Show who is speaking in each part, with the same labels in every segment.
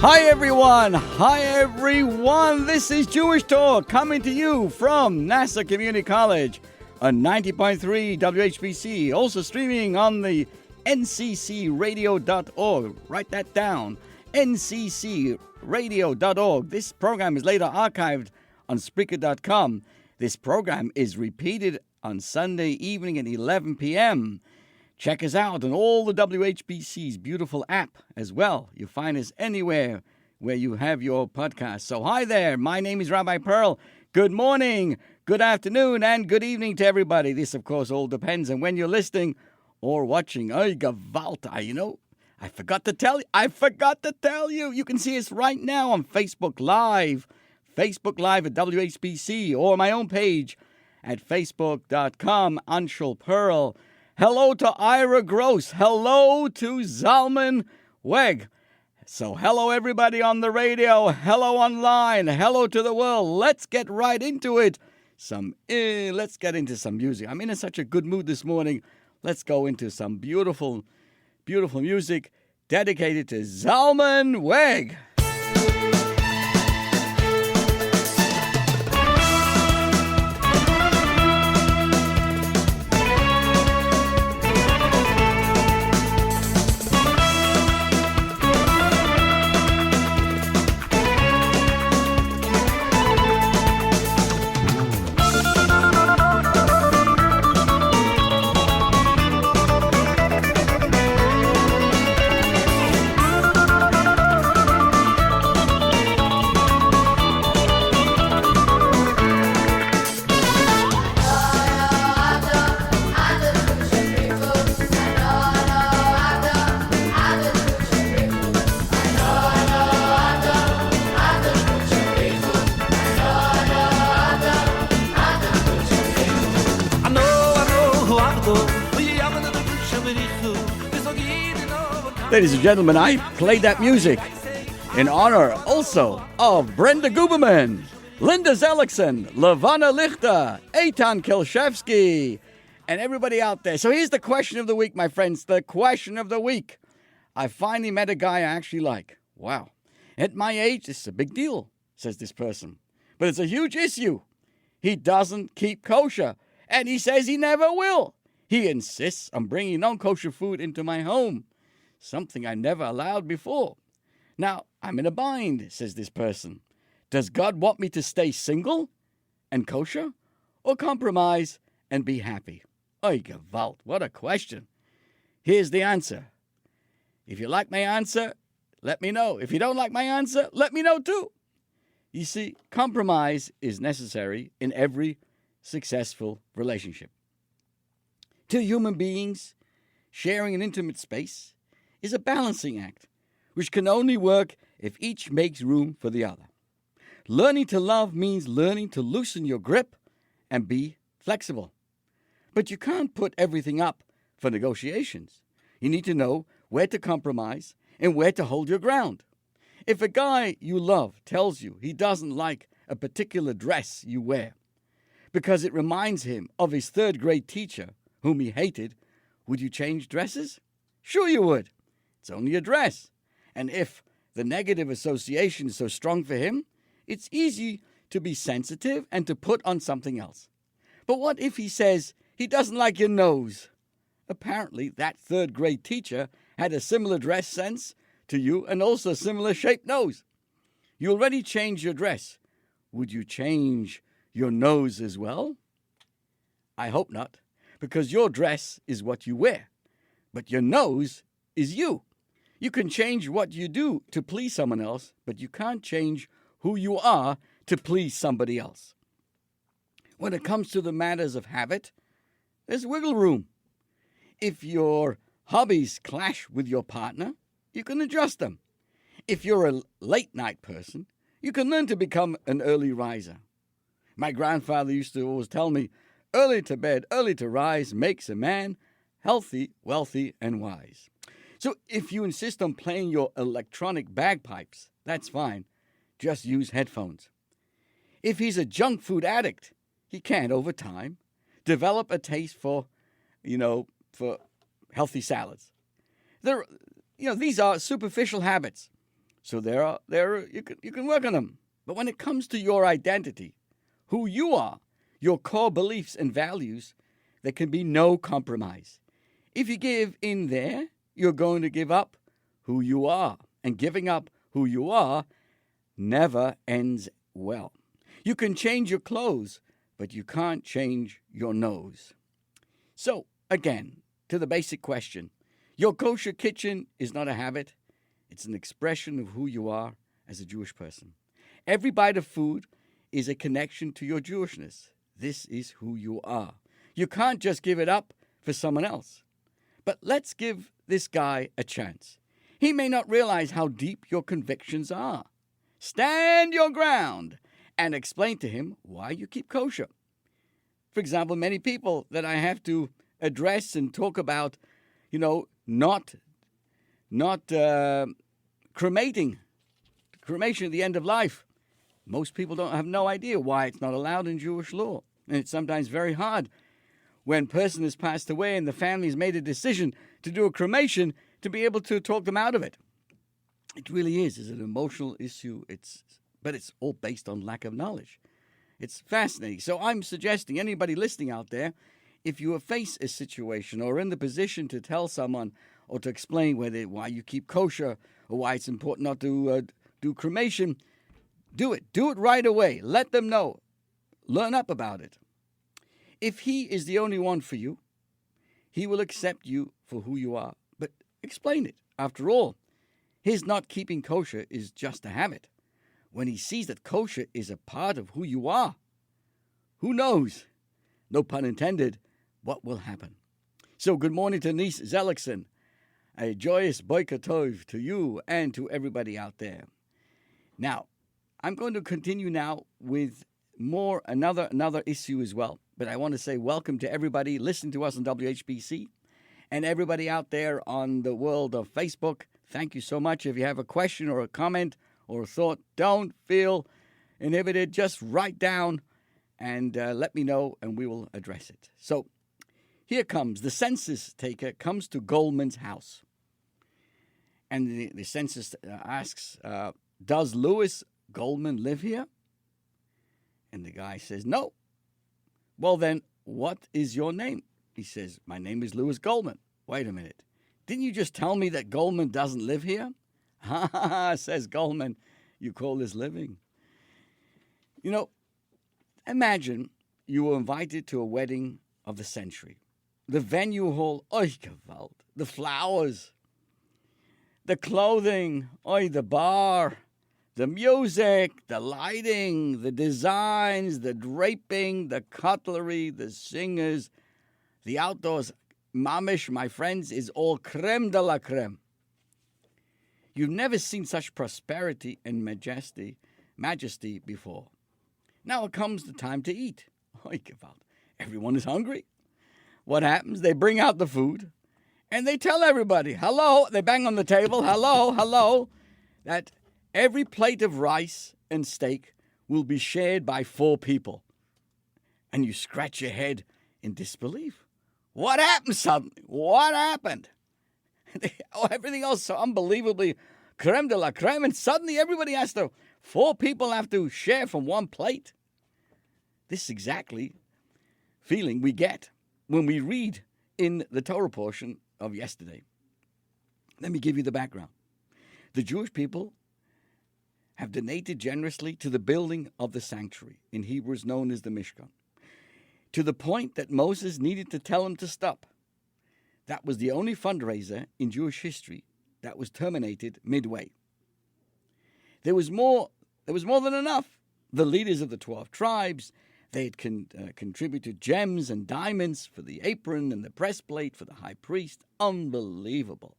Speaker 1: Hi everyone. This is Jewish Talk coming to you from NASA Community College on 90.3 WHPC. Also streaming on the nccradio.org. Write that down. nccradio.org. This program is later archived on Spreaker.com. This program is repeated on Sunday evening at 11 p.m. Check us out on all the WHPC's beautiful app as well. You find us anywhere where you have your podcast. So hi there, my name is Rabbi Perl. Good morning, good afternoon, and good evening to everybody. This, of course, all depends on when you're listening or watching. Oh, Gewalt, I forgot to tell you. You can see us right now on Facebook Live at WHPC, or my own page at facebook.com, Anshel Perl. Hello to Ira Gross. Hello to Zalman Weg. So hello everybody on the radio. Hello online. Hello to the world. Let's get right into it. Let's get into some music. I'm in such a good mood this morning. Let's go into some beautiful, beautiful music dedicated to Zalman Weg. Ladies and gentlemen, I played that music in honor also of Brenda Guberman, Linda Zellickson, Levana Lichter, Eitan Kilshevsky, and everybody out there. So here's the question of the week, my friends. The question of the week. I finally met a guy I actually like. Wow. At my age, this is a big deal, says this person. But it's a huge issue. He doesn't keep kosher, and he says he never will. He insists on bringing non-kosher food into my home. Something I never allowed before. Now, I'm in a bind, says this person. Does God want me to stay single and kosher, or compromise and be happy? Oy Gewalt, what a question. Here's the answer. If you like my answer, let me know. If you don't like my answer, let me know too. You see, compromise is necessary in every successful relationship. Two human beings sharing an intimate space is a balancing act, which can only work if each makes room for the other. Learning to love means learning to loosen your grip and be flexible. But you can't put everything up for negotiations. You need to know where to compromise and where to hold your ground. If a guy you love tells you he doesn't like a particular dress you wear because it reminds him of his third-grade teacher whom he hated, would you change dresses? Sure you would. It's only a dress. And if the negative association is so strong for him, it's easy to be sensitive and to put on something else. But what if he says he doesn't like your nose? Apparently, that third-grade teacher had a similar dress sense to you and also a similar shaped nose. You already changed your dress. Would you change your nose as well? I hope not, because your dress is what you wear, but your nose is you. You can change what you do to please someone else, but you can't change who you are to please somebody else. When it comes to the matters of habit, there's wiggle room. If your hobbies clash with your partner, you can adjust them. If you're a late-night person, you can learn to become an early riser. My grandfather used to always tell me, early to bed, early to rise makes a man healthy, wealthy, and wise. So if you insist on playing your electronic bagpipes, that's fine. Just use headphones. If he's a junk food addict, he can, over time, develop a taste for healthy salads. These are superficial habits. So you can work on them. But when it comes to your identity, who you are, your core beliefs and values, there can be no compromise. If you give in there, you're going to give up who you are. And giving up who you are never ends well. You can change your clothes, but you can't change your nose. So, again, to the basic question, your kosher kitchen is not a habit. It's an expression of who you are as a Jewish person. Every bite of food is a connection to your Jewishness. This is who you are. You can't just give it up for someone else. But let's give this guy a chance. He may not realize how deep your convictions are. Stand your ground and explain to him why you keep kosher. For example, many people that I have to address and talk about, not cremation at the end of life. Most people don't have no idea why it's not allowed in Jewish law. And it's sometimes very hard when a person has passed away and the family has made a decision to do a cremation to be able to talk them out of it. It really is. It's an emotional issue. But it's all based on lack of knowledge. It's fascinating. So I'm suggesting anybody listening out there, if you face a situation or in the position to tell someone or to explain why you keep kosher or why it's important not to do cremation, do it. Do it right away. Let them know. Learn up about it. If he is the only one for you, he will accept you for who you are. But explain it. After all, his not keeping kosher is just a habit. When he sees that kosher is a part of who you are, who knows, no pun intended, what will happen. So good morning to Nis Zellickson. A joyous Boker Tov to you and to everybody out there. Now, I'm going to continue now with another issue as well. But I want to say welcome to everybody listening to us on WHPC and everybody out there on the world of Facebook. Thank you so much. If you have a question or a comment or a thought, don't feel inhibited. Just write down and let me know and we will address it. So here comes. The census taker comes to Goldman's house. And the census asks, does Louis Goldman live here? And the guy says, no. Well, then, what is your name? He says, my name is Louis Goldman. Wait a minute. Didn't you just tell me that Goldman doesn't live here? Ha ha ha, says Goldman. You call this living? Imagine you were invited to a wedding of the century. The venue hall, oi gewalt. The flowers. The clothing, oi, the bar. The music, the lighting, the designs, the draping, the cutlery, the singers, the outdoors. Mamish, my friends, is all creme de la creme. You've never seen such prosperity and majesty before. Now it comes the time to eat. Everyone is hungry. What happens? They bring out the food, and they tell everybody, hello, they bang on the table, hello, that every plate of rice and steak will be shared by 4 people. And you scratch your head in disbelief. What happened suddenly? What happened? Everything else so unbelievably creme de la creme, and suddenly everybody has to, 4 people have to share from one plate. This is exactly feeling we get when we read in the Torah portion of yesterday. Let me give you the background. The Jewish people have donated generously to the building of the sanctuary, in Hebrews known as the Mishkan, to the point that Moses needed to tell them to stop. That was the only fundraiser in Jewish history that was terminated midway. There was more than enough. The leaders of the 12 tribes, they had contributed gems and diamonds for the apron and the breastplate for the high priest. Unbelievable.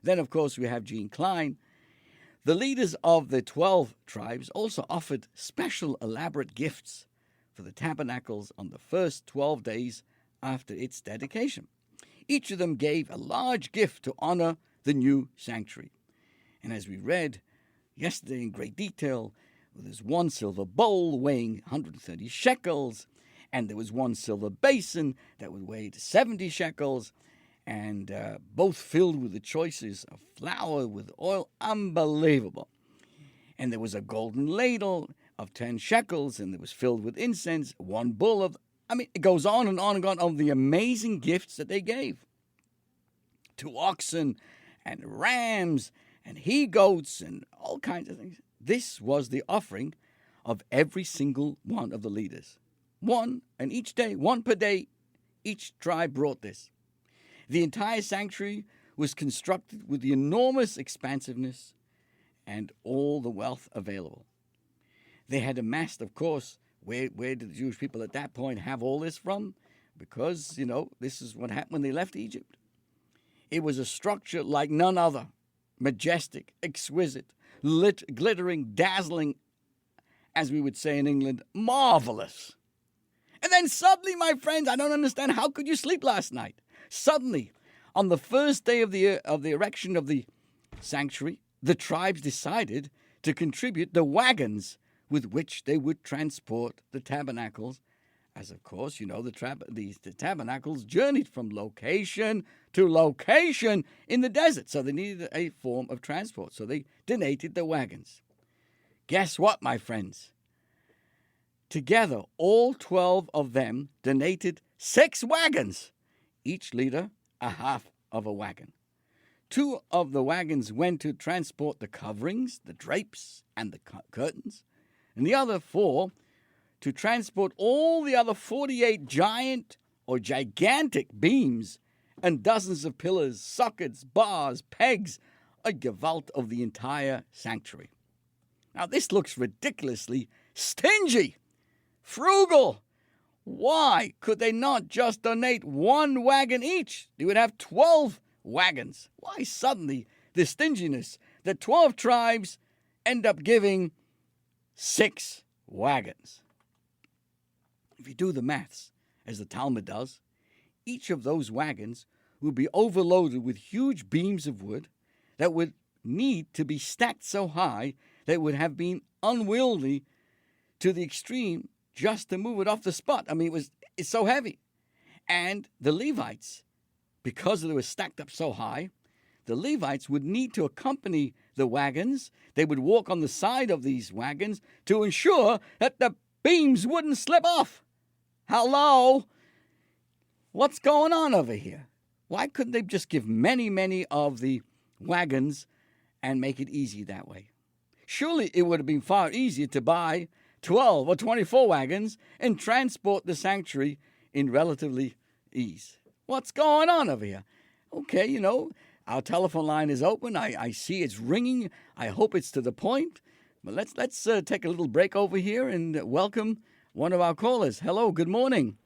Speaker 1: Then, of course, we have Gene Klein. The leaders of the 12 tribes also offered special elaborate gifts for the tabernacles on the first 12 days after its dedication. Each of them gave a large gift to honor the new sanctuary. And as we read yesterday in great detail, there's 1 silver bowl weighing 130 shekels, and there was 1 silver basin that would weigh 70 shekels, and both filled with the choices of flour with oil. Unbelievable. And there was a golden ladle of 10 shekels, and it was filled with incense, one bull of, it goes on and on and on of the amazing gifts that they gave. 2 oxen and rams and he-goats and all kinds of things. This was the offering of every single one of the leaders. One, and each day, one per day, each tribe brought this. The entire sanctuary was constructed with the enormous expansiveness and all the wealth available. They had amassed, of course, where did the Jewish people at that point have all this from? Because, this is what happened when they left Egypt. It was a structure like none other, majestic, exquisite, glittering, dazzling, as we would say in England, marvelous. And then suddenly, my friends, I don't understand, how could you sleep last night? Suddenly, on the first day of the erection of the sanctuary, the tribes decided to contribute the wagons with which they would transport the tabernacles, as of course, the tabernacles journeyed from location to location in the desert, so they needed a form of transport, so they donated the wagons. Guess what, my friends? Together, all 12 of them donated 6 wagons, each leader a half of a wagon. 2 of the wagons went to transport the coverings, the drapes, and the curtains, and the other 4 to transport all the other 48 giant or gigantic beams and dozens of pillars, sockets, bars, pegs, a gewalt of the entire sanctuary. Now, this looks ridiculously stingy, frugal. Why could they not just donate 1 wagon each? They would have 12 wagons. Why suddenly the stinginess that 12 tribes end up giving 6 wagons? If you do the maths, as the Talmud does, each of those wagons would be overloaded with huge beams of wood that would need to be stacked so high that it would have been unwieldy to the extreme just to move it off the spot. It's so heavy. And the Levites, because they were stacked up so high, the Levites would need to accompany the wagons. They would walk on the side of these wagons to ensure that the beams wouldn't slip off. Hello? What's going on over here? Why couldn't they just give many of the wagons and make it easy that way? Surely it would have been far easier to buy 12 or 24 wagons and transport the sanctuary in relatively ease. What's going on over here? Okay, our telephone line is open. I see it's ringing. I hope it's to the point. But let's take a little break over here and welcome one of our callers. Hello, good morning.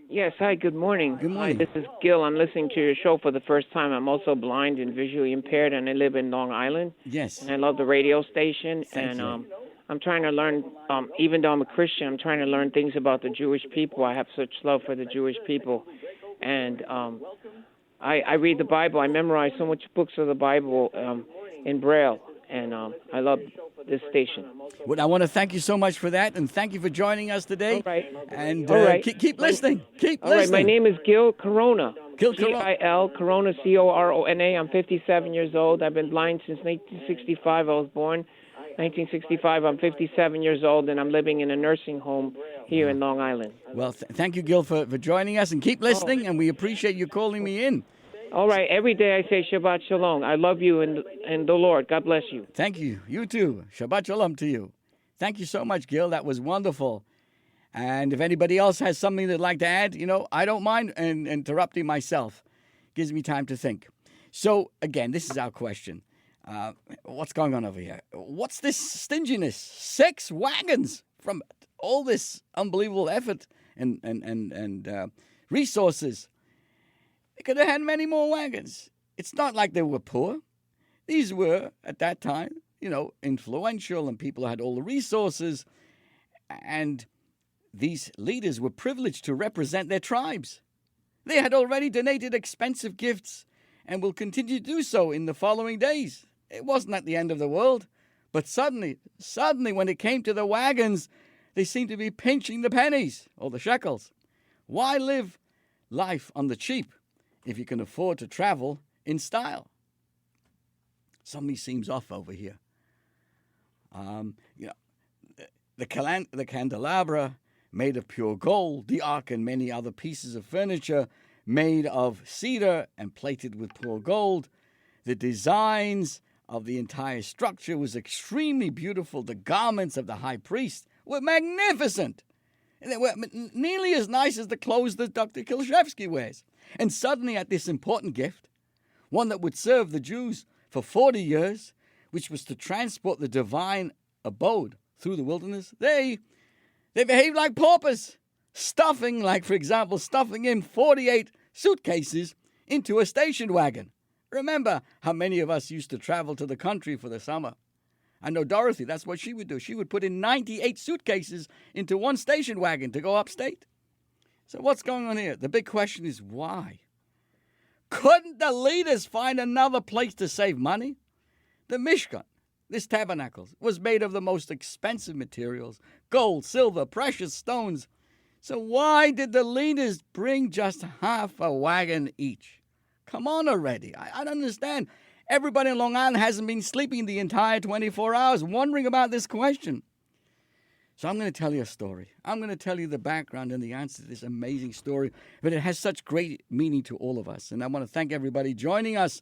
Speaker 2: Yes, hi, good morning.
Speaker 1: Good morning.
Speaker 2: Hi, this is Gil. I'm listening to your show for the first time. I'm also blind and visually impaired, and I live in Long Island.
Speaker 1: Yes.
Speaker 2: And I love the radio station.
Speaker 1: Thank you.
Speaker 2: I'm trying to learn, even though I'm a Christian, I'm trying to learn things about the Jewish people. I have such love for the Jewish people. And I read the Bible. I memorize so much books of the Bible in Braille, and I love this station.
Speaker 1: Well, I want to thank you so much for that, and thank you for joining us today.
Speaker 2: All right.
Speaker 1: And
Speaker 2: All right.
Speaker 1: keep listening. Keep
Speaker 2: All right,
Speaker 1: listening.
Speaker 2: my name is Gil Corona.
Speaker 1: Gil Corona.
Speaker 2: G-I-L, Corona, C-O-R-O-N-A. I'm 57 years old. I've been blind since 1965. I was born 1965. I'm 57 years old, and I'm living in a nursing home here in Long Island.
Speaker 1: Well, thank you, Gil, for joining us, and keep listening, and we appreciate you calling me in.
Speaker 2: All right. Every day I say Shabbat Shalom. I love you and the Lord. God bless you.
Speaker 1: Thank you. You too. Shabbat Shalom to you. Thank you so much, Gil. That was wonderful. And if anybody else has something they'd like to add, I don't mind interrupting myself. Gives me time to think. So, again, this is our question. What's going on over here? What's this stinginess? 6 wagons from all this unbelievable effort and resources. They could have had many more wagons. It's not like they were poor. These were, at that time, influential, and people had all the resources. And these leaders were privileged to represent their tribes. They had already donated expensive gifts and will continue to do so in the following days. It wasn't at the end of the world. But suddenly, when it came to the wagons, they seemed to be pinching the pennies or the shekels. Why live life on the cheap if you can afford to travel in style. Something seems off over here. The candelabra made of pure gold, the ark and many other pieces of furniture made of cedar and plated with pure gold. The designs of the entire structure was extremely beautiful. The garments of the high priest were magnificent. And they were nearly as nice as the clothes that Dr. Kilshevsky wears. And suddenly at this important gift, one that would serve the Jews for 40 years, which was to transport the divine abode through the wilderness, they behaved like paupers, stuffing in 48 suitcases into a station wagon. Remember how many of us used to travel to the country for the summer. I know Dorothy, that's what she would do. She would put in 98 suitcases into one station wagon to go upstate. So what's going on here? The big question is why? Couldn't the leaders find another place to save money? The Mishkan, this tabernacle, was made of the most expensive materials, gold, silver, precious stones. So why did the leaders bring just half a wagon each? Come on already. I don't understand. Everybody in Long Island hasn't been sleeping the entire 24 hours wondering about this question. So I'm going to tell you a story. I'm going to tell you the background and the answer to this amazing story, but it has such great meaning to all of us. And I want to thank everybody joining us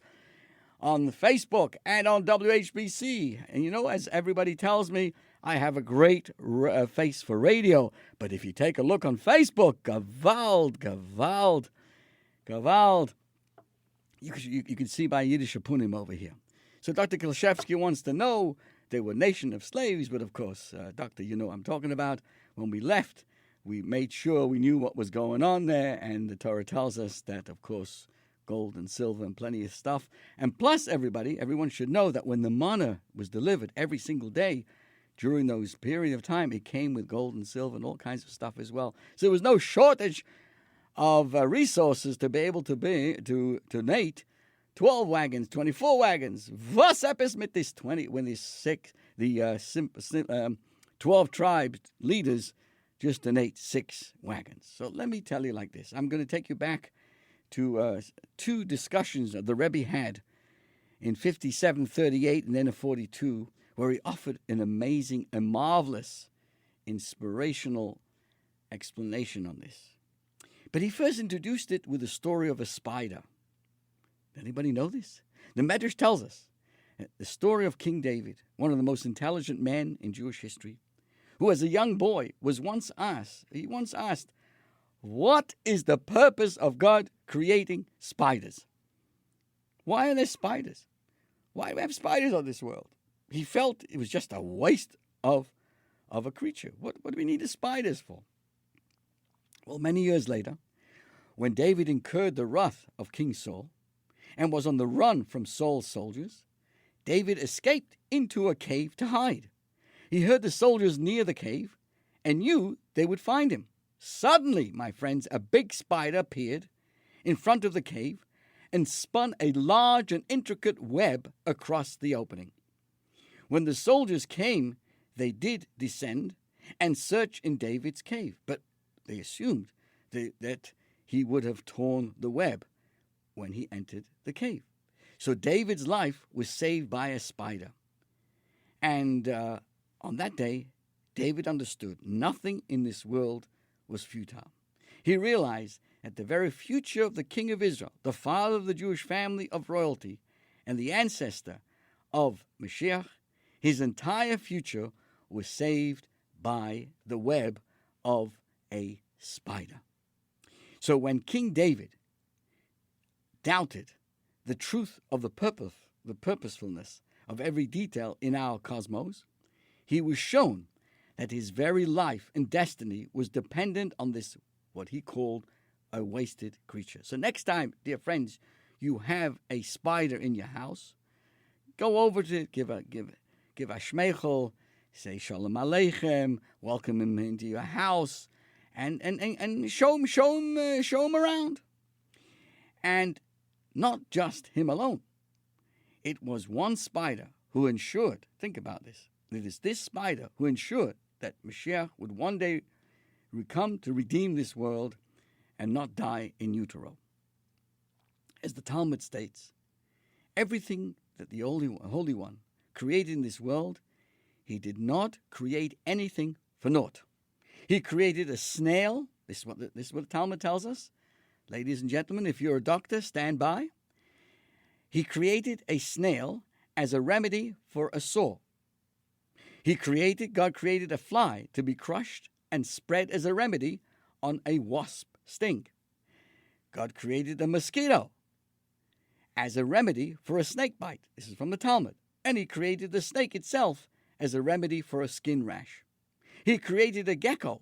Speaker 1: on Facebook and on WHPC. And as everybody tells me, I have a great face for radio. But if you take a look on Facebook, Gewalt. You can see by Yiddish Apunim over here. So Dr. Kilshevsky wants to know they were a nation of slaves, but of course, Doctor, you know what I'm talking about. When we left, we made sure we knew what was going on there, and the Torah tells us that, of course, gold and silver and plenty of stuff. And plus, everyone should know that when the manna was delivered every single day during those period of time, it came with gold and silver and all kinds of stuff as well. So there was no shortage of resources to be able to donate 12 wagons, 24 wagons. Was epis mit this 20 when the 12 tribes leaders just donate 6 wagons. So let me tell you like this. I'm going to take you back to 2 discussions that the Rebbe had in 57, 38, and then in 42, where he offered an amazing and marvelous inspirational explanation on this. But he first introduced it with the story of a spider. Anybody know this? The Medrash tells us the story of King David, one of the most intelligent men in Jewish history, who as a young boy was once asked, what is the purpose of God creating spiders? Why are there spiders? Why do we have spiders on this world? He felt it was just a waste of a creature. What do we need the spiders for? Well, many years later, when David incurred the wrath of King Saul and was on the run from Saul's soldiers, David escaped into a cave to hide. He heard the soldiers near the cave and knew they would find him. Suddenly, my friends, a big spider appeared in front of the cave and spun a large and intricate web across the opening. When the soldiers came, they did descend and search in David's cave, but they assumed that he would have torn the web when he entered the cave. So David's life was saved by a spider. And on that day, David understood nothing in this world was futile. He realized that the very future of the king of Israel, the father of the Jewish family of royalty, and the ancestor of Mashiach, his entire future was saved by the web of a spider. So when King David doubted the truth of the purposefulness of every detail in our cosmos, he was shown that his very life and destiny was dependent on this, what he called a wasted creature. So next time, dear friends, you have a spider in your house, go over to it, give a shmeichel, say shalom aleichem, welcome him into your house, and show him around. And not just him alone. It was one spider who ensured, think about this, it is this spider who ensured that Mashiach would one day come to redeem this world and not die in utero. As the Talmud states, everything that the Holy One created in this world, he did not create anything for naught. He created a snail. This is what the Talmud tells us. Ladies and gentlemen, if you're a doctor, stand by. He created a snail as a remedy for a sore. God created a fly to be crushed and spread as a remedy on a wasp sting. God created a mosquito as a remedy for a snake bite. This is from the Talmud. And he created the snake itself as a remedy for a skin rash. He created a gecko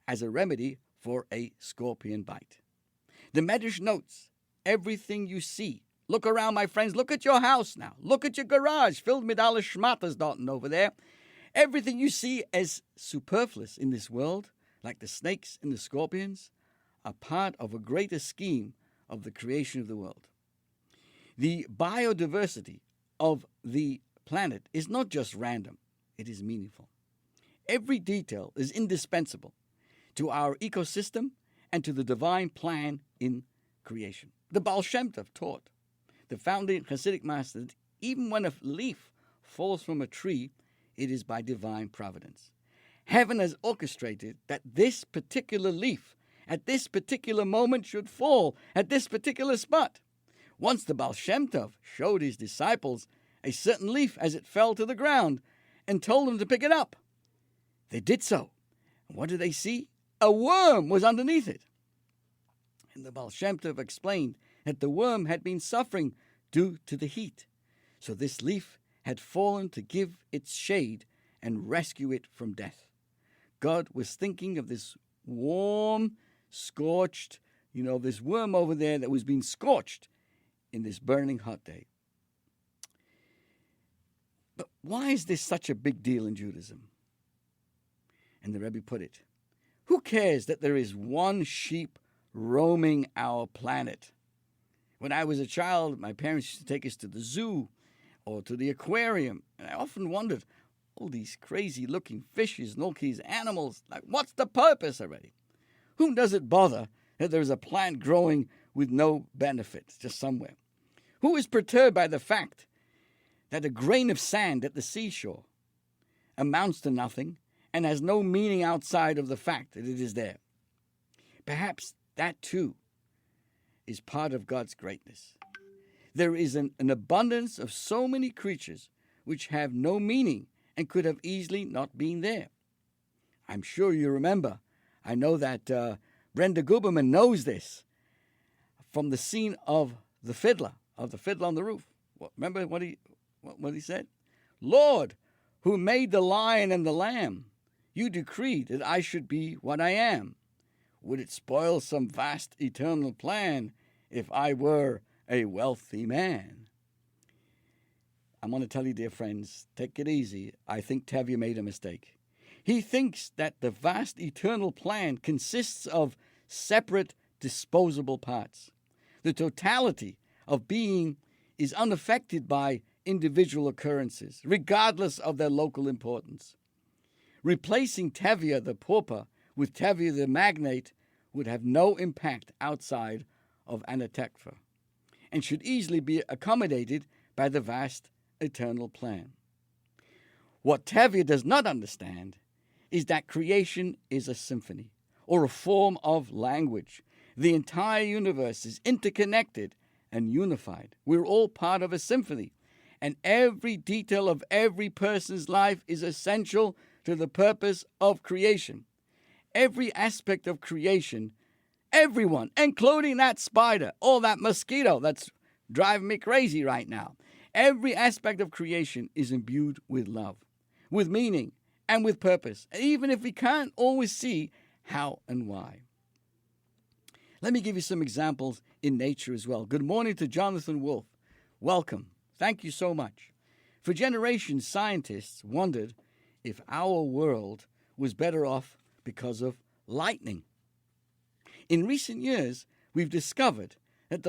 Speaker 1: as a remedy for a scorpion bite. The Medrash notes, everything you see. Look around, my friends. Look at your house now. Look at your garage filled with all the schmatters darting over there. Everything you see as superfluous in this world, like the snakes and the scorpions, are part of a greater scheme of the creation of the world. The biodiversity of the planet is not just random, it is meaningful. Every detail is indispensable to our ecosystem and to the divine plan in creation. The Baal Shem Tov taught, the founding Hasidic master, that even when a leaf falls from a tree, it is by divine providence. Heaven has orchestrated that this particular leaf at this particular moment should fall at this particular spot. Once the Baal Shem Tov showed his disciples a certain leaf as it fell to the ground and told them to pick it up. They did so. And what did they see? A worm was underneath it. And the Baal Shem Tov explained that the worm had been suffering due to the heat. So this leaf had fallen to give its shade and rescue it from death. God was thinking of this warm, scorched, this worm over there that was being scorched in this burning hot day. But why is this such a big deal in Judaism? And the Rebbe put it, who cares that there is one sheep roaming our planet? When I was a child, my parents used to take us to the zoo or to the aquarium, and I often wondered, all these crazy-looking fishes and all these animals, like, what's the purpose already? Whom does it bother that there is a plant growing with no benefit, just somewhere? Who is perturbed by the fact that a grain of sand at the seashore amounts to nothing and has no meaning outside of the fact that it is there? Perhaps that too is part of God's greatness. There is an abundance of so many creatures which have no meaning and could have easily not been there. I'm sure you remember. I know that Brenda Guberman knows this from the scene of the fiddler on the roof. Remember what he said? Lord, who made the lion and the lamb, you decreed that I should be what I am. Would it spoil some vast eternal plan if I were a wealthy man? I'm going to tell you, dear friends, take it easy. I think Tevye made a mistake. He thinks that the vast eternal plan consists of separate, disposable parts. The totality of being is unaffected by individual occurrences, regardless of their local importance. Replacing Tevye the pauper with Tevye the magnate would have no impact outside of Anatekva and should easily be accommodated by the vast eternal plan. What Tevye does not understand is that creation is a symphony or a form of language. The entire universe is interconnected and unified. We're all part of a symphony, and every detail of every person's life is essential to the purpose of creation. Every aspect of creation, everyone, including that spider or that mosquito that's driving me crazy right now, every aspect of creation is imbued with love, with meaning, and with purpose, even if we can't always see how and why. Let me give you some examples in nature as well. Good morning to Jonathan Wolf. Welcome. Thank you so much. For generations, scientists wondered if our world was better off because of lightning. In recent years, we've discovered that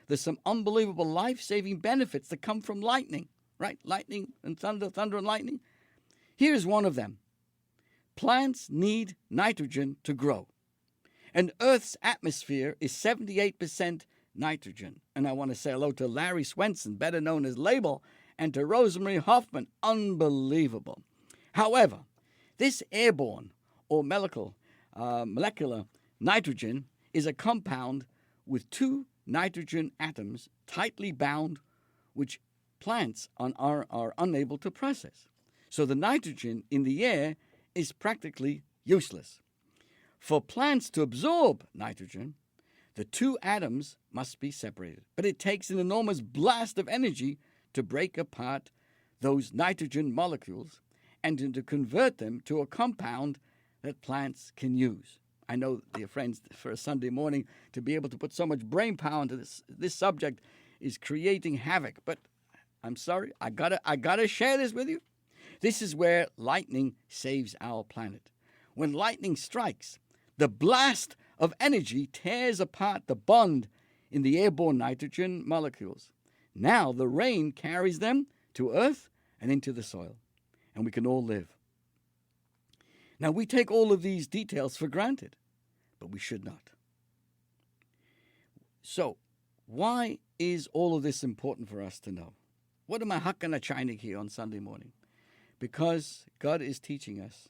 Speaker 1: there's some unbelievable life-saving benefits that come from lightning, right? Lightning and thunder and lightning. Here's one of them. Plants need nitrogen to grow. And Earth's atmosphere is 78% nitrogen. And I want to say hello to Larry Swenson, better known as Label, and to Rosemary Hoffman. Unbelievable. However, this airborne or molecular nitrogen is a compound with two nitrogen atoms tightly bound, which plants are unable to process. So the nitrogen in the air is practically useless. For plants to absorb nitrogen, the two atoms must be separated. But it takes an enormous blast of energy to break apart those nitrogen molecules and to convert them to a compound that plants can use. I know, dear friends, for a Sunday morning, to be able to put so much brain power into this subject is creating havoc. But I'm sorry, I gotta share this with you. This is where lightning saves our planet. When lightning strikes, the blast of energy tears apart the bond in the airborne nitrogen molecules. Now the rain carries them to Earth and into the soil, and we can all live. Now we take all of these details for granted, but we should not. So, why is all of this important for us to know? What am I hucking a chinik here on Sunday morning? Because God is teaching us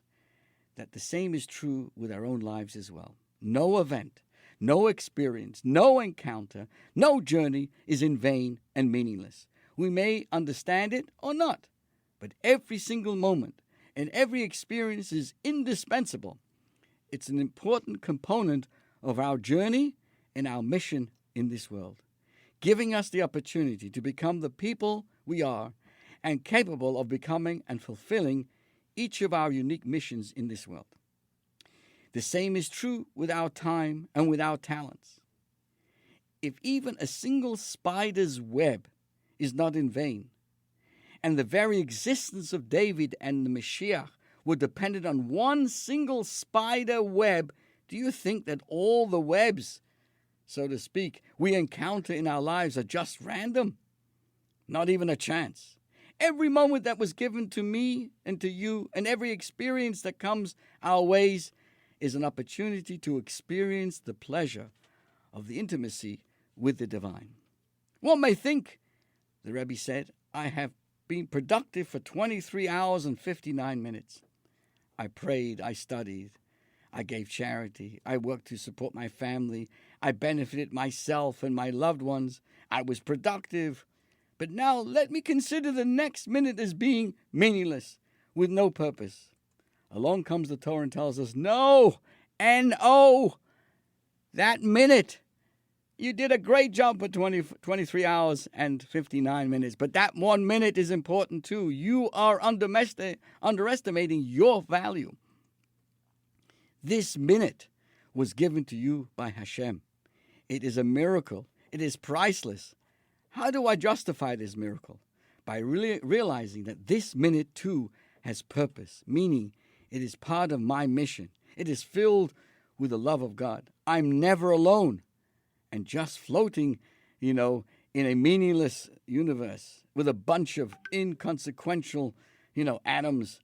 Speaker 1: that the same is true with our own lives as well. No event, no experience, no encounter, no journey is in vain and meaningless. We may understand it or not, but every single moment and every experience is indispensable. It's an important component of our journey and our mission in this world, giving us the opportunity to become the people we are and capable of becoming and fulfilling each of our unique missions in this world. The same is true with our time and with our talents. If even a single spider's web is not in vain, and the very existence of David and the Mashiach were dependent on one single spider web, do you think that all the webs, so to speak, we encounter in our lives are just random? Not even a chance. Every moment that was given to me and to you, and every experience that comes our ways, is an opportunity to experience the pleasure of the intimacy with the divine. One may think, the Rebbe said, I have been productive for 23 hours and 59 minutes. I prayed, I studied, I gave charity, I worked to support my family, I benefited myself and my loved ones, I was productive. But now let me consider the next minute as being meaningless, with no purpose. Along comes the Torah and tells us, no, N-O, that minute. You did a great job for 23 hours and 59 minutes, but that 1 minute is important too. You are underestimating your value. This minute was given to you by Hashem. It is a miracle. It is priceless. How do I justify this miracle? By really realizing that this minute too has purpose, meaning it is part of my mission. It is filled with the love of God. I'm never alone and just floating, in a meaningless universe with a bunch of inconsequential, atoms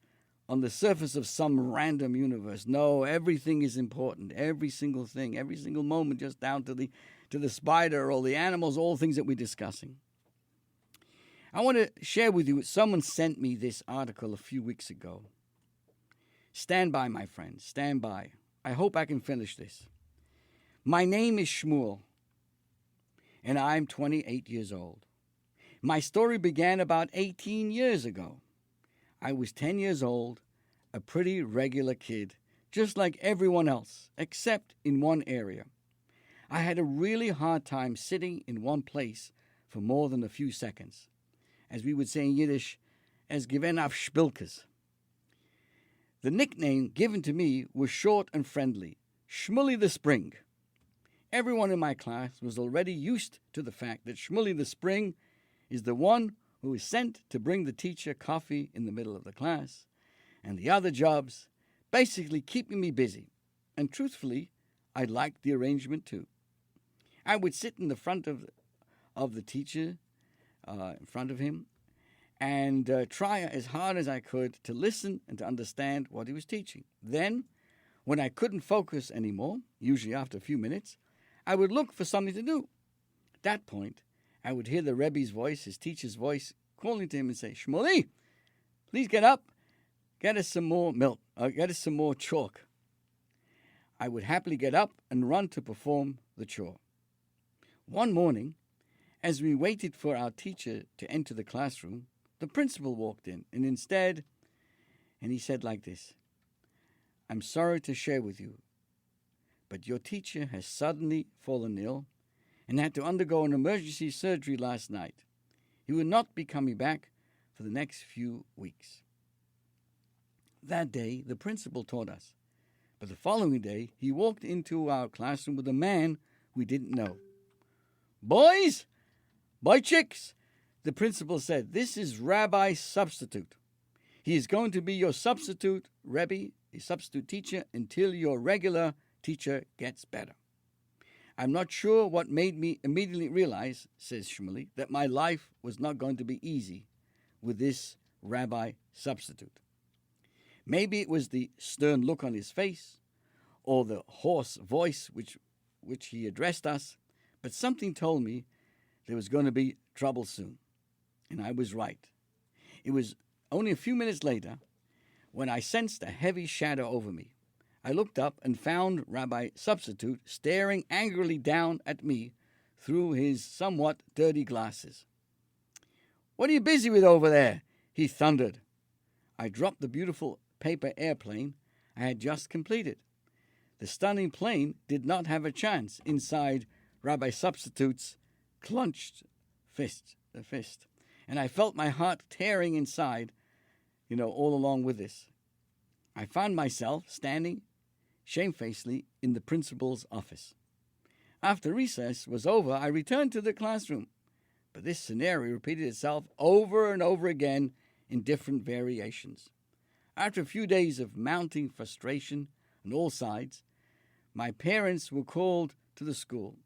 Speaker 1: on the surface of some random universe. No, everything is important. Every single thing, every single moment, just down to the spider or the animals, all things that we're discussing. I want to share with you, someone sent me this article a few weeks ago. Stand by, my friends, stand by. I hope I can finish this. My name is Shmuel, and I'm 28 years old. My story began about 18 years ago. I was 10 years old, a pretty regular kid, just like everyone else, except in one area. I had a really hard time sitting in one place for more than a few seconds. As we would say in Yiddish, as given auf Spilkes. The nickname given to me was short and friendly, Shmuley the Spring. Everyone in my class was already used to the fact that Shmuley the Spring is the one who is sent to bring the teacher coffee in the middle of the class, and the other jobs, basically keeping me busy. And truthfully, I liked the arrangement too. I would sit in the front of the teacher, in front of him, and try as hard as I could to listen and to understand what he was teaching. Then, When I couldn't focus anymore, usually after a few minutes, I would look for something to do. At that point, I would hear the Rebbe's voice, his teacher's voice, calling to him and say, "Shmuley, please get up, get us some more milk, get us some more chalk." I would happily get up and run to perform the chore. One morning, as we waited for our teacher to enter the classroom, the principal walked in, and he said like this, "I'm sorry to share with you, but your teacher has suddenly fallen ill and had to undergo an emergency surgery last night. He will not be coming back for the next few weeks." That day, the principal taught us, but the following day, he walked into our classroom with a man we didn't know. "Boys, boy chicks," the principal said, "this is Rabbi Substitute. He is going to be your substitute Rebbe, a substitute teacher, until your regular teacher gets better." I'm not sure what made me immediately realize, says Shmuley, that my life was not going to be easy with this Rabbi Substitute. Maybe it was the stern look on his face, or the hoarse voice which he addressed us, but something told me there was going to be trouble soon. And I was right. It was only a few minutes later when I sensed a heavy shadow over me. I looked up and found Rabbi Substitute staring angrily down at me through his somewhat dirty glasses. "What are you busy with over there?" he thundered. I dropped the beautiful paper airplane I had just completed. The stunning plane did not have a chance inside Rabbi Substitute's clenched fist, and I felt my heart tearing inside, all along with this. I found myself standing shamefacedly in the principal's office. After recess was over, I returned to the classroom, but this scenario repeated itself over and over again in different variations. After a few days of mounting frustration on all sides, my parents were called to the school.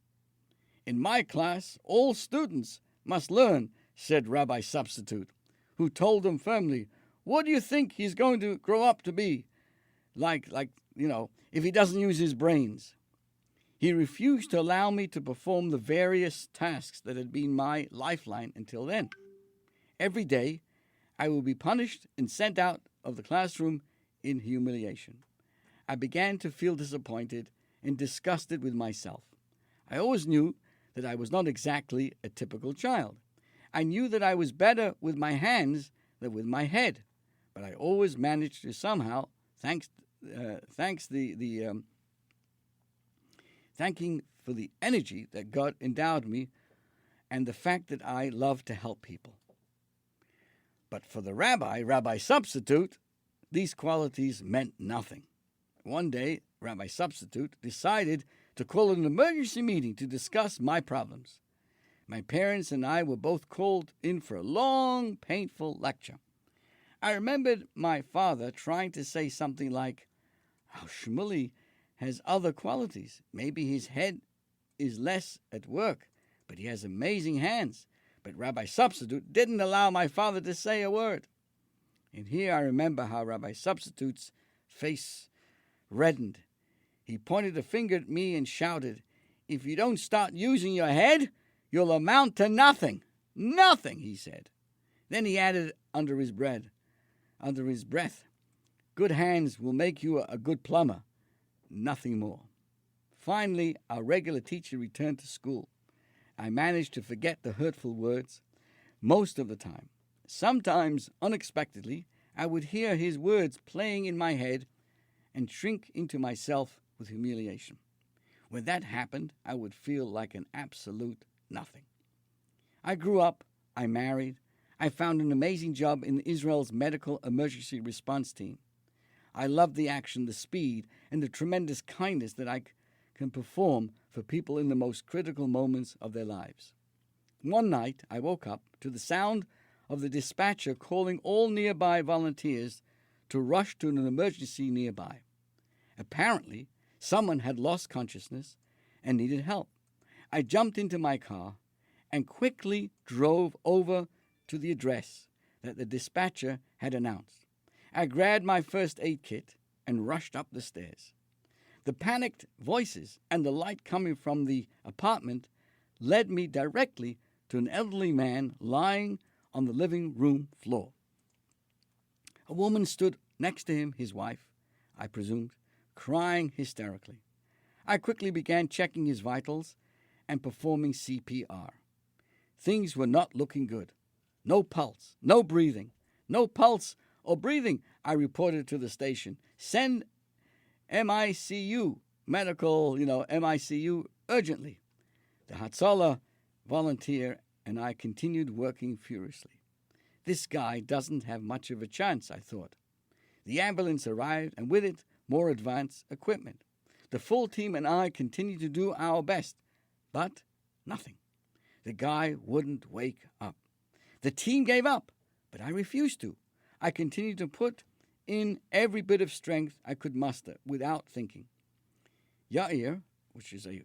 Speaker 1: "In my class, all students must learn," said Rabbi Substitute, who told them firmly, "What do you think he's going to grow up to be like, if he doesn't use his brains?" He refused to allow me to perform the various tasks that had been my lifeline until then. Every day, I would be punished and sent out of the classroom in humiliation. I began to feel disappointed and disgusted with myself. I always knew that I was not exactly a typical child. I knew that I was better with my hands than with my head, but I always managed to somehow, thanking for the energy that God endowed me and the fact that I love to help people. But for the Rabbi Substitute, these qualities meant nothing. One day, Rabbi Substitute decided to call an emergency meeting to discuss my problems. My parents and I were both called in for a long, painful lecture. I remembered my father trying to say something like, "Oh, Shmuley has other qualities. Maybe his head is less at work, but he has amazing hands." But Rabbi Substitute didn't allow my father to say a word. And here I remember how Rabbi Substitute's face reddened. He pointed a finger at me and shouted, "If you don't start using your head, you'll amount to nothing." "Nothing," he said. Then he added under his breath, "Good hands will make you a good plumber." Nothing more. Finally, our regular teacher returned to school. I managed to forget the hurtful words most of the time. Sometimes, unexpectedly, I would hear his words playing in my head and shrink into myself with humiliation. When that happened, I would feel like an absolute nothing. I grew up, I married, I found an amazing job in Israel's medical emergency response team. I love the action, the speed, and the tremendous kindness that I can perform for people in the most critical moments of their lives. One night, I woke up to the sound of the dispatcher calling all nearby volunteers to rush to an emergency nearby. Apparently, someone had lost consciousness and needed help. I jumped into my car and quickly drove over to the address that the dispatcher had announced. I grabbed my first aid kit and rushed up the stairs. The panicked voices and the light coming from the apartment led me directly to an elderly man lying on the living room floor. A woman stood next to him, his wife, I presumed, crying hysterically. I quickly began checking his vitals and performing CPR. Things were not looking good. No pulse, no breathing. No pulse or breathing, I reported to the station. Send MICU, MICU urgently. The Hatzalah volunteer and I continued working furiously. This guy doesn't have much of a chance, I thought. The ambulance arrived, and with it, more advanced equipment. The full team and I continued to do our best, but nothing. The guy wouldn't wake up. The team gave up, but I refused to. I continued to put in every bit of strength I could muster without thinking. Yair,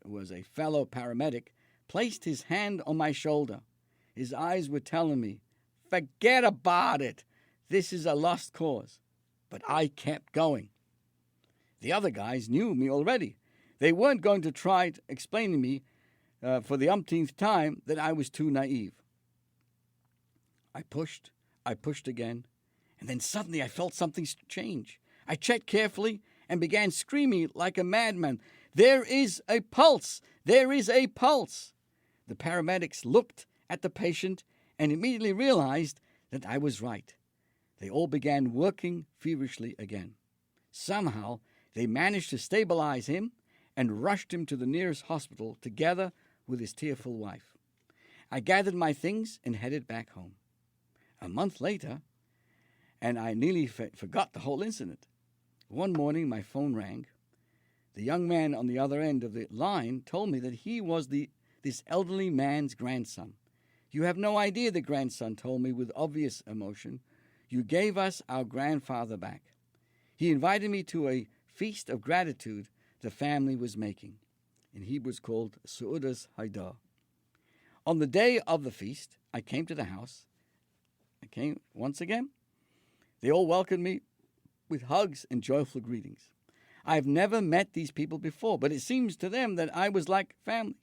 Speaker 1: was a fellow paramedic, placed his hand on my shoulder. His eyes were telling me, "Forget about it. This is a lost cause." But I kept going. The other guys knew me already. They weren't going to try to explain to me for the umpteenth time that I was too naive. I pushed again, and then suddenly I felt something change. I checked carefully and began screaming like a madman, "There is a pulse! There is a pulse!" The paramedics looked at the patient and immediately realized that I was right. They all began working feverishly again. Somehow, they managed to stabilize him and rushed him to the nearest hospital together with his tearful wife. I gathered my things and headed back home. A month later, and I nearly forgot the whole incident. One morning, my phone rang. The young man on the other end of the line told me that he was this elderly man's grandson. "You have no idea," the grandson told me with obvious emotion. "You gave us our grandfather back." He invited me to a feast of gratitude the family was making. In Hebrew it's called Su'udas Haidar. On the day of the feast, I came to the house. I came once again. They all welcomed me with hugs and joyful greetings. I've never met these people before, but it seems to them that I was like family.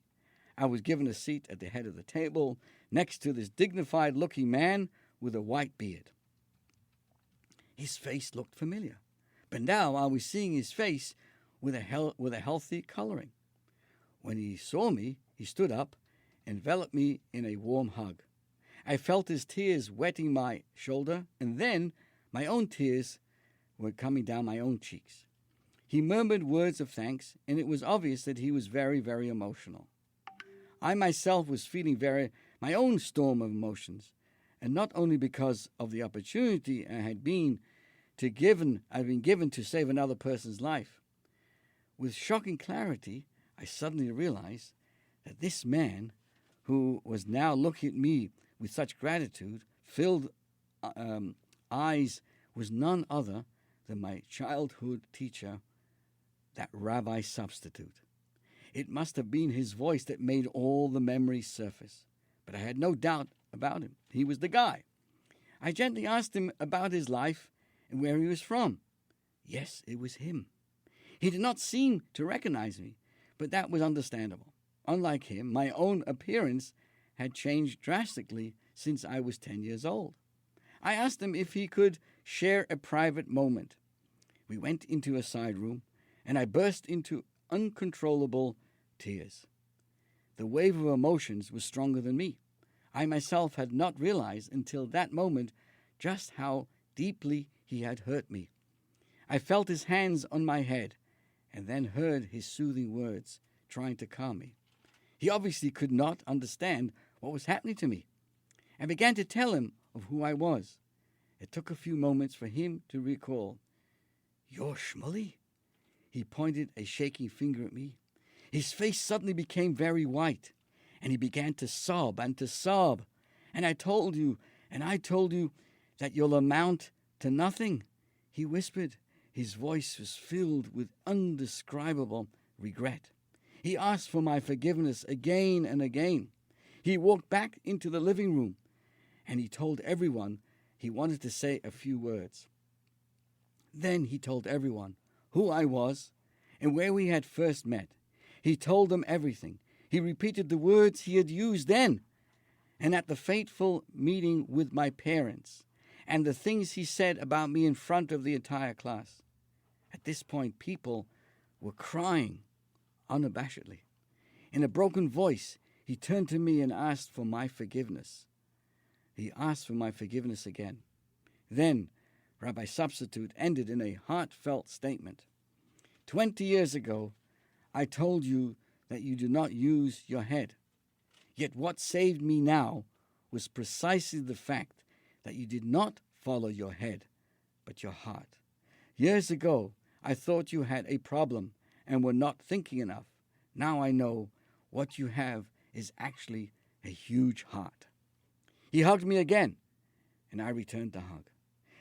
Speaker 1: I was given a seat at the head of the table next to this dignified-looking man with a white beard. His face looked familiar, but now I was seeing his face with a healthy coloring. When he saw me, he stood up, enveloped me in a warm hug. I felt his tears wetting my shoulder, and then my own tears were coming down my own cheeks. He murmured words of thanks, and it was obvious that he was very, very emotional. I myself was feeling my own storm of emotions, and not only because of the opportunity I'd been given to save another person's life. With shocking clarity, I suddenly realized that this man, who was now looking at me with such gratitude, filled eyes, was none other than my childhood teacher, that rabbi substitute. It must have been his voice that made all the memories surface, but I had no doubt about him. He was the guy. I gently asked him about his life and where he was from. Yes, it was him. He did not seem to recognize me, but that was understandable. Unlike him, my own appearance had changed drastically since I was 10 years old. I asked him if he could share a private moment. We went into a side room, and I burst into uncontrollable tears. The wave of emotions was stronger than me. I myself had not realized until that moment just how deeply he had hurt me. I felt his hands on my head, and then heard his soothing words, trying to calm me. He obviously could not understand what was happening to me. I began to tell him of who I was. It took a few moments for him to recall. "You're Shmuley?" He pointed a shaking finger at me. His face suddenly became very white, and he began to sob and to sob. And I told you that you'll amount to nothing, he whispered. His voice was filled with indescribable regret. He asked for my forgiveness again and again. He walked back into the living room, and he told everyone he wanted to say a few words. Then he told everyone who I was and where we had first met. He told them everything. He repeated the words he had used then, and at the fateful meeting with my parents, and the things he said about me in front of the entire class. At this point, people were crying unabashedly. In a broken voice, he turned to me and asked for my forgiveness. He asked for my forgiveness again. Then, Rabbi Substitute ended in a heartfelt statement. 20 years ago, I told you that you do not use your head. Yet what saved me now was precisely the fact that you did not follow your head, but your heart. Years ago, I thought you had a problem and were not thinking enough. Now I know what you have is actually a huge heart. He hugged me again, and I returned the hug.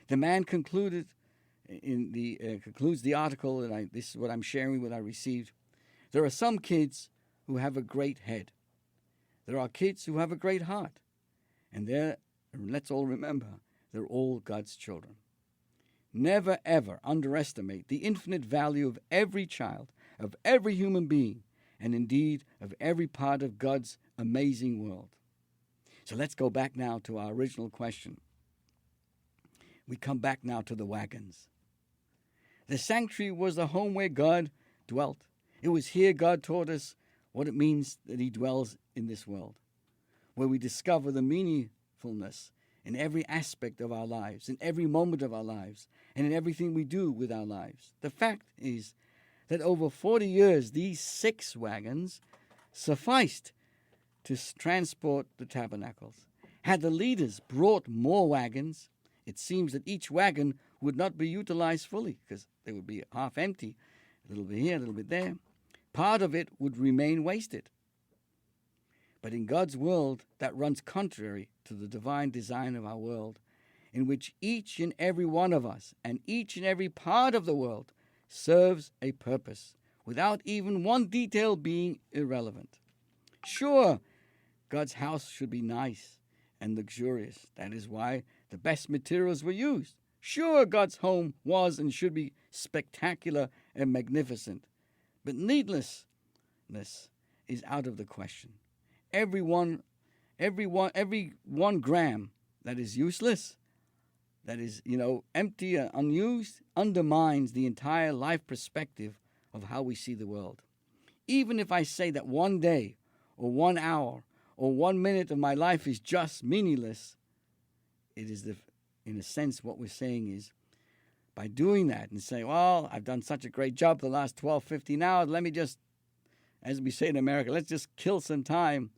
Speaker 1: The man concludes the article, and this is what I'm sharing, what I received. There are some kids who have a great head. There are kids who have a great heart. And let's all remember, they're all God's children. Never, ever underestimate the infinite value of every child, of every human being, and indeed of every part of God's amazing world. So let's go back now to our original question. We come back now to the wagons. The sanctuary was the home where God dwelt. It was here God taught us what it means that he dwells in this world, where we discover the meaningfulness in every aspect of our lives, in every moment of our lives, and in everything we do with our lives. The fact is that over 40 years, these 6 wagons sufficed to transport the tabernacles. Had the leaders brought more wagons, it seems that each wagon would not be utilized fully, because they would be half empty, a little bit here, a little bit there. Part of it would remain wasted. But in God's world, that runs contrary to the divine design of our world, in which each and every one of us and each and every part of the world serves a purpose, without even one detail being irrelevant. Sure, God's house should be nice and luxurious. That is why the best materials were used. Sure, God's home was and should be spectacular and magnificent. But needlessness is out of the question. Every one gram that is useless, that is, empty and unused, undermines the entire life perspective of how we see the world. Even if I say that one day or 1 hour or 1 minute of my life is just meaningless, it is, in a sense, what we're saying is, by doing that and saying, well, I've done such a great job the last 12, 15 hours, let me just, as we say in America, let's just kill some time.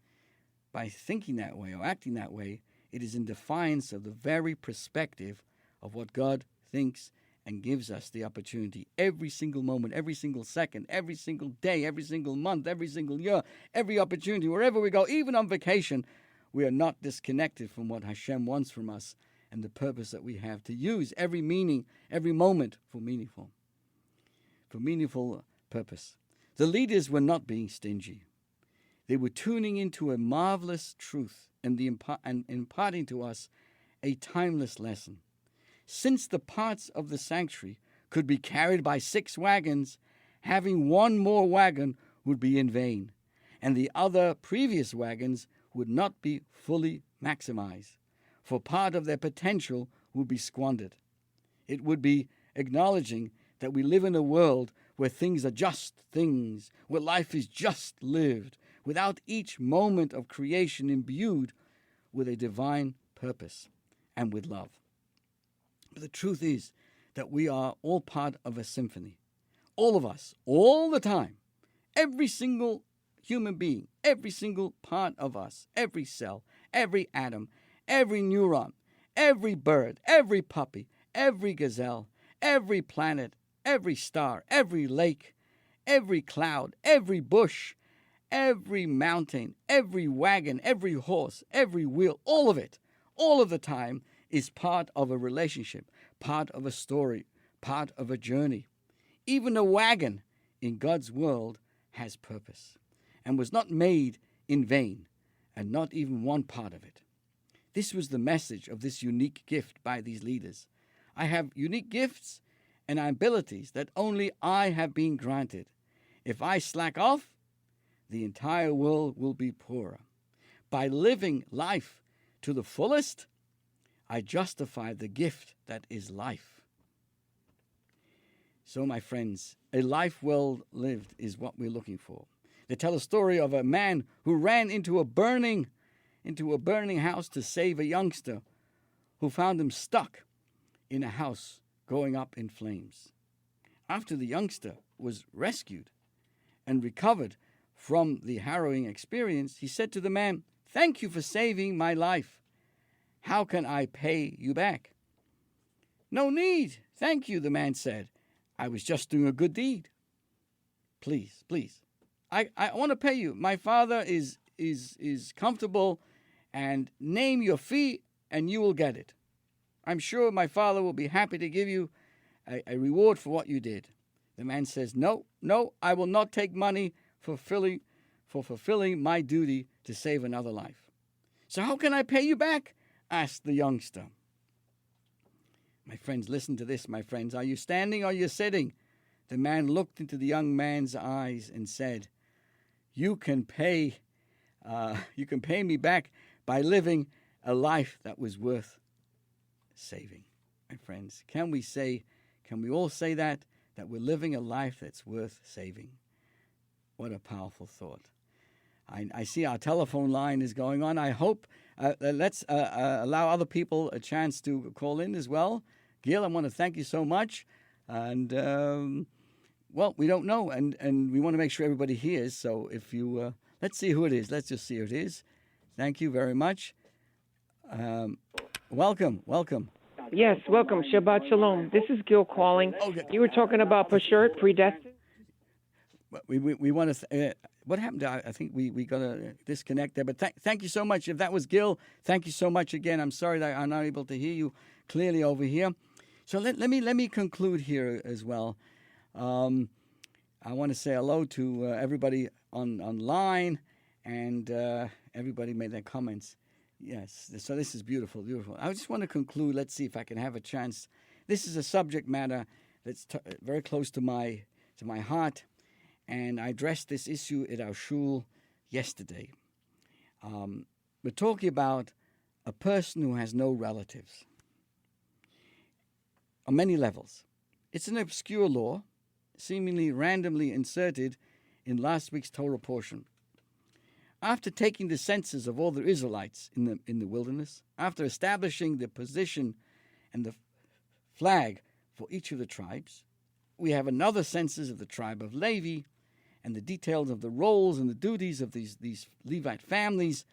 Speaker 1: By thinking that way or acting that way, it is in defiance of the very perspective of what God thinks and gives us the opportunity every single moment, every single second, every single day, every single month, every single year, every opportunity, wherever we go, even on vacation, we are not disconnected from what Hashem wants from us and the purpose that we have to use every moment for meaningful purpose. The leaders were not being stingy. They were tuning into a marvelous truth and imparting to us a timeless lesson. Since the parts of the sanctuary could be carried by 6 wagons, having 1 more wagon would be in vain, and the other previous wagons would not be fully maximized, for part of their potential would be squandered. It would be acknowledging that we live in a world where things are just things, where life is just lived, without each moment of creation imbued with a divine purpose and with love. But the truth is that we are all part of a symphony. All of us, all the time. Every single human being, every single part of us, every cell, every atom, every neuron, every bird, every puppy, every gazelle, every planet, every star, every lake, every cloud, every bush, every mountain, every wagon, every horse, every wheel, all of it, all of the time is part of a relationship, part of a story, part of a journey. Even a wagon in God's world has purpose and was not made in vain, and not even one part of it. This was the message of this unique gift by these leaders. I have unique gifts and abilities that only I have been granted, If I slack off, the entire world will be poorer. By living life to the fullest, I justify the gift that is life. So, my friends, a life well lived is what we're looking for. They tell a story of a man who ran into a burning house to save a youngster who found him stuck in a house going up in flames. After the youngster was rescued and recovered from the harrowing experience, he said to the man, "Thank you for saving my life. How can I pay you back?" "No need, thank you," the man said. "I was just doing a good deed." Please, I want to pay you. My father is comfortable, and name your fee and you will get it. I'm sure my father will be happy to give you a reward for what you did. The man says, No, I will not take money for fulfilling my duty to save another life. "So how can I pay you back?" asked the youngster. My friends, listen to this, my friends. Are you standing or are you sitting? The man looked into the young man's eyes and said, You can pay me back by living a life that was worth saving." My friends, can we all say that we're living a life that's worth saving? What a powerful thought. I see our telephone line is going on. I hope let's allow other people a chance to call in as well. Gil, I want to thank you so much. And, we don't know, and we want to make sure everybody hears. So if you, let's see who it is. Let's just see who it is. Thank you very much. Welcome.
Speaker 2: Yes, welcome. Shabbat Shalom. This is Gil calling.
Speaker 1: Okay.
Speaker 2: You were talking about Pashert, predestined?
Speaker 1: We want to. What happened? I think we got a disconnect there. But thank you so much. If that was Gil, thank you so much again. I'm sorry that I'm not able to hear you clearly over here. So let me conclude here as well. I want to say hello to everybody online, and everybody made their comments. Yes, so this is beautiful. I just want to conclude. Let's see if I can have a chance. This is a subject matter that's very close to my heart, and I addressed this issue at our shul yesterday. We're talking about a person who has no relatives on many levels. It's an obscure law, seemingly randomly inserted in last week's Torah portion. After taking the census of all the Israelites in the wilderness, after establishing the position and the flag for each of the tribes, we have another census of the tribe of Levi and the details of the roles and the duties of these Levite families.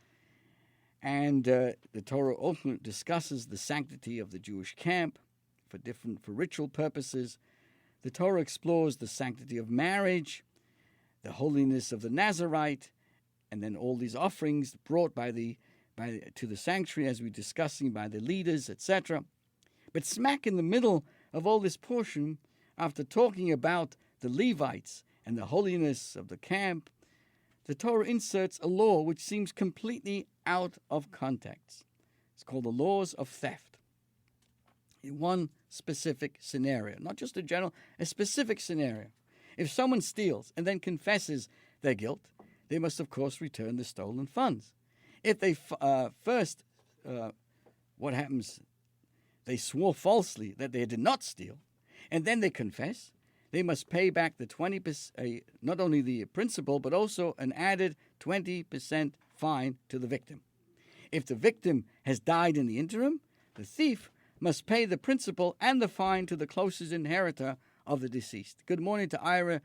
Speaker 1: And the Torah also discusses the sanctity of the Jewish camp for ritual purposes. The Torah explores the sanctity of marriage, the holiness of the Nazirite, and then all these offerings brought to the sanctuary, as we're discussing, by the leaders, etc. But smack in the middle of all this portion, after talking about the Levites and the holiness of the camp, the Torah inserts a law which seems completely out of context. It's called the laws of theft. In one specific scenario, not just a specific scenario. If someone steals and then confesses their guilt, they must, of course, return the stolen funds. If they what happens? They swore falsely that they did not steal, and then they confess, they must pay back the 20%, not only the principal, but also an added 20% fine to the victim. If the victim has died in the interim, the thief must pay the principal and the fine to the closest inheritor of the deceased. Good morning to Ira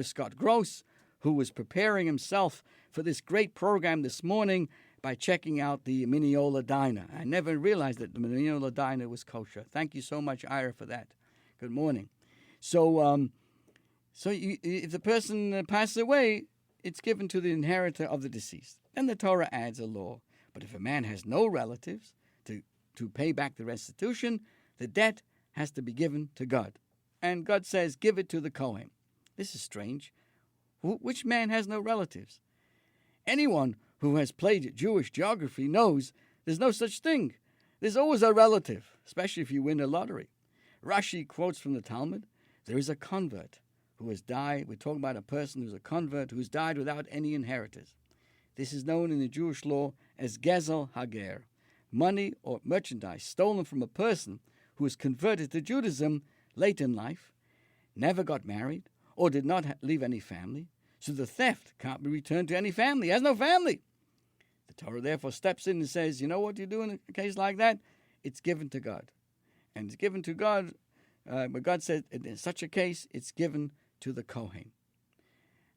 Speaker 1: Scott Gross, who was preparing himself for this great program this morning by checking out the Mineola Diner. I never realized that the Mineola Diner was kosher. Thank you so much, Ira, for that. Good morning. So if the person passes away, it's given to the inheritor of the deceased. Then the Torah adds a law. But if a man has no relatives to pay back the restitution, the debt has to be given to God. And God says, give it to the Kohen. This is strange. Which man has no relatives? Anyone who has played Jewish geography knows there's no such thing. There's always a relative, especially if you win a lottery. Rashi quotes from the Talmud, there is a convert who has died. We're talking about a person who's a convert who's died without any inheritors. This is known in the Jewish law as Gezel Hager, money or merchandise stolen from a person who was converted to Judaism late in life, never got married, or did not leave any family, so the theft can't be returned to any family. He has no family. The Torah therefore steps in and says, you know what you do in a case like that? It's given to God. And it's given to God, but God said in such a case, it's given to the Kohen.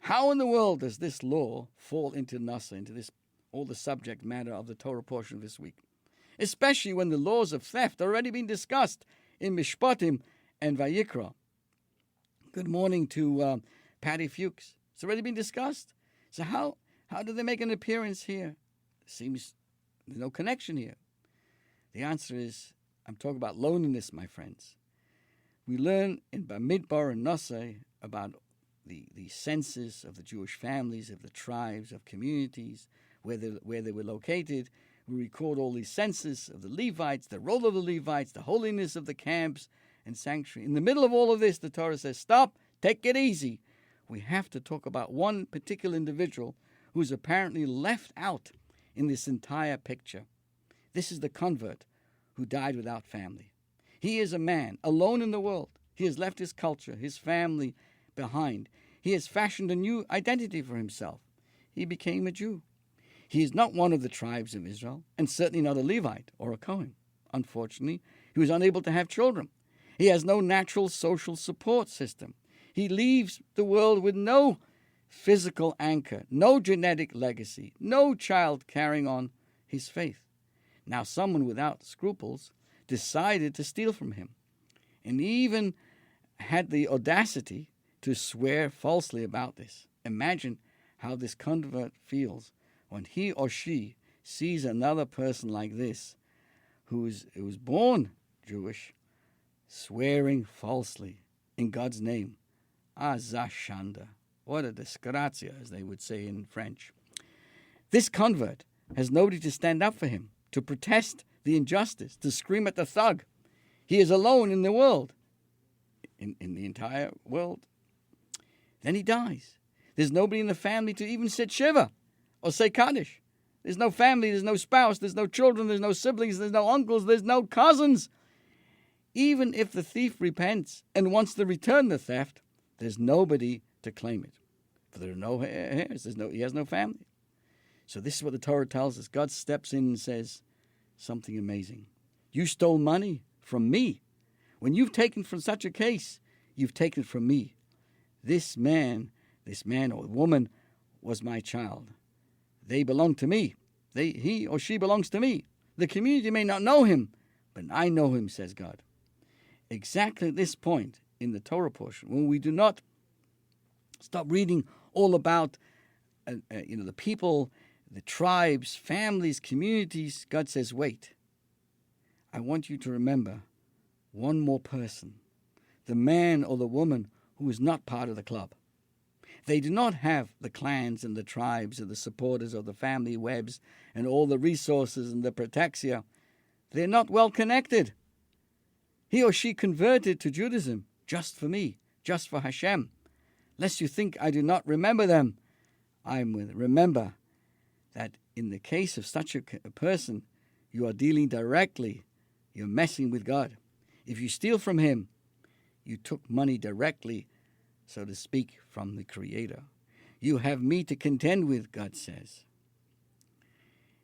Speaker 1: How in the world does this law fall into Nasa, into this all the subject matter of the Torah portion of this week? Especially when the laws of theft are already been discussed in Mishpatim and Vayikra. Good morning to Patty Fuchs. It's already been discussed. So how do they make an appearance here? Seems there's no connection here. The answer is, I'm talking about loneliness, my friends. We learn in Bamidbar and Nasa about the census of the Jewish families, of the tribes, of communities, where they were located. We record all these census of the Levites, the role of the Levites, the holiness of the camps and sanctuary. In the middle of all of this, the Torah says, stop, take it easy. We have to talk about one particular individual who's apparently left out in this entire picture. This is the convert who died without family. He is a man alone in the world. He has left his culture, his family behind. He has fashioned a new identity for himself. He became a Jew. He is not one of the tribes of Israel, and certainly not a Levite or a Kohen. Unfortunately, he was unable to have children. He has no natural social support system. He leaves the world with no physical anchor, no genetic legacy, no child carrying on his faith. Now someone without scruples decided to steal from him, and even had the audacity to swear falsely about this. Imagine how this convert feels when he or she sees another person like this, who was born Jewish, swearing falsely in God's name. Azashanda. What a disgrazia, as they would say in French. This convert has nobody to stand up for him, to protest the injustice, to scream at the thug. He is alone in the world, in the entire world. Then he dies. There's nobody in the family to even sit Shiva or say Kaddish. There's no family, there's no spouse, there's no children, there's no siblings, there's no uncles, there's no cousins. Even if the thief repents and wants to return the theft, there's nobody to claim it. For there are no heirs, he has no family. So this is what the Torah tells us. God steps in and says something amazing. You stole money from me. When you've taken from such a case, you've taken from me. This man or woman was my child. They belong to me. He or she belongs to me. The community may not know him, but I know him, says God. Exactly at this point in the Torah portion, when we do not stop reading all about the people, the tribes, families, communities, God says, wait. I want you to remember one more person, the man or the woman who is not part of the club. They do not have the clans and the tribes and the supporters of the family webs and all the resources and the protexia. They're not well connected. He or she converted to Judaism just for me, just for Hashem. Lest you think I do not remember them, remember that in the case of such a person, you are dealing directly. You're messing with God. If you steal from him, you took money directly, so to speak, from the Creator. You have me to contend with, God says.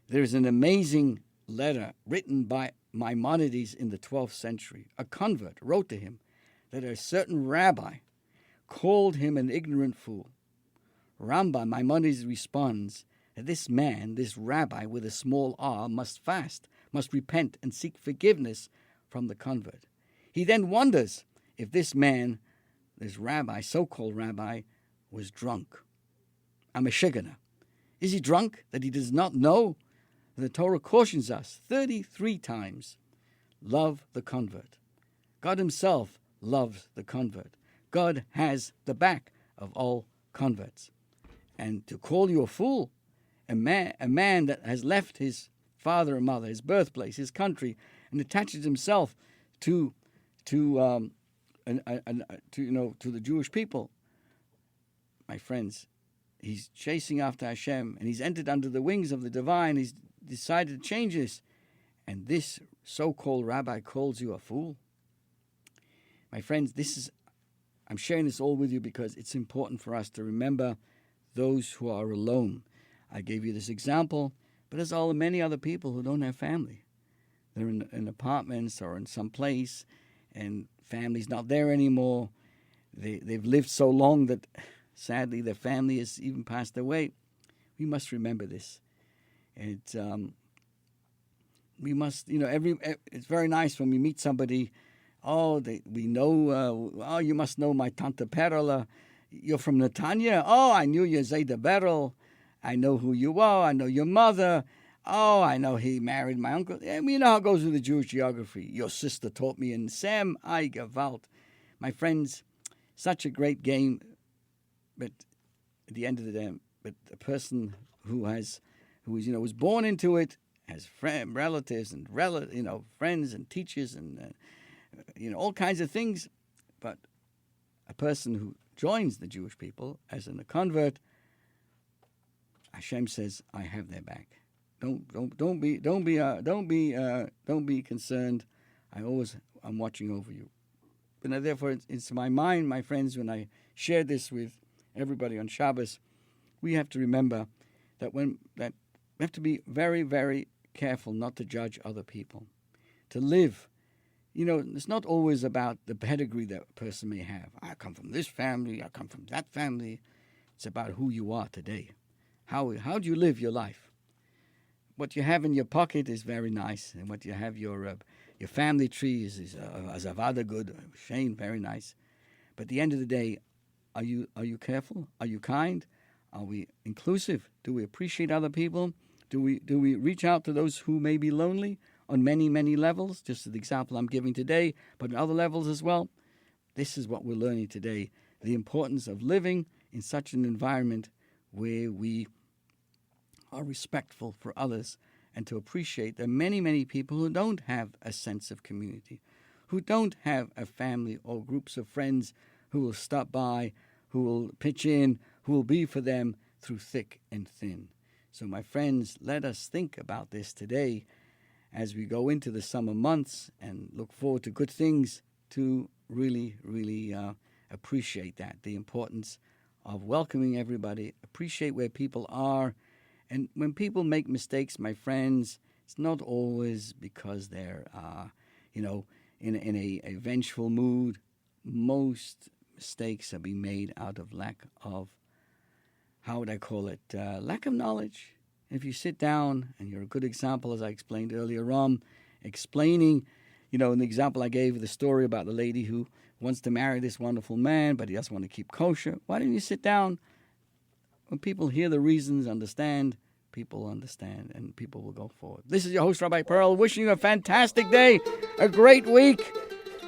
Speaker 1: There is an amazing letter written by Maimonides in the 12th century. A convert wrote to him that a certain rabbi called him an ignorant fool. Rambam Maimonides responds that this man, this rabbi with a small r, must fast, must repent and seek forgiveness from the convert. He then wonders if this man, this rabbi, so-called rabbi, was drunk. A Meshiggana. Is he drunk that he does not know? The Torah cautions us 33 times, love the convert. God himself loves the convert. God has the back of all converts. And to call you a fool, a man that has left his father and mother, his birthplace, his country, and attaches himself to the Jewish people, my friends, he's chasing after Hashem, and he's entered under the wings of the divine. He's decided to change this. And this so-called rabbi calls you a fool? My friends, I'm sharing this all with you because it's important for us to remember those who are alone. I gave you this example, but there's many other people who don't have family. They're in apartments or in some place, and family's not there anymore. They've lived so long that, sadly, their family has even passed away. We must remember this. And we must, it's very nice when we meet somebody. We know, you must know my Tante Perl. You're from Netanya? Oh, I knew you, Zayda Perl. I know who you are. I know your mother. Oh, I know he married my uncle. Yeah, you know how it goes with the Jewish geography. Your sister taught me in Sam, I Gewalt. My friends, such a great game, but at the end of the day, but a person who was born into it, has relatives and friends and teachers and all kinds of things, but a person who joins the Jewish people as a convert, Hashem says, "I have their back. Don't be concerned. I'm watching over you." But therefore, it's my mind, my friends, when I share this with everybody on Shabbos, we have to remember that we have to be very, very careful not to judge other people, to live. It's not always about the pedigree that a person may have. I come from this family, I come from that family. It's about who you are today. How do you live your life? What you have in your pocket is very nice, and what you have your family tree is avada good, Shane, very nice. But at the end of the day, are you careful? Are you kind? Are we inclusive? Do we appreciate other people? Do we reach out to those who may be lonely on many, many levels? Just the example I'm giving today, but on other levels as well. This is what we're learning today, the importance of living in such an environment where we are respectful for others and to appreciate there are many, many people who don't have a sense of community, who don't have a family or groups of friends who will stop by, who will pitch in, who will be for them through thick and thin. So, my friends, let us think about this today as we go into the summer months and look forward to good things, to really, really appreciate that, the importance of welcoming everybody, appreciate where people are. And when people make mistakes, my friends, it's not always because they're, in a vengeful mood. Most mistakes are being made out of lack of, lack of knowledge. If you sit down, and you're a good example, as I explained earlier on, explaining, in the example I gave, the story about the lady who wants to marry this wonderful man, but he doesn't want to keep kosher. Why don't you sit down? When people hear the reasons, people understand, and people will go forward. This is your host, Rabbi Perl, wishing you a fantastic day, a great week.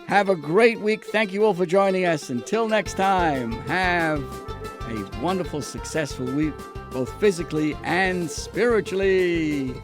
Speaker 1: Have a great week. Thank you all for joining us. Until next time, have a wonderful, successful week, both physically and spiritually.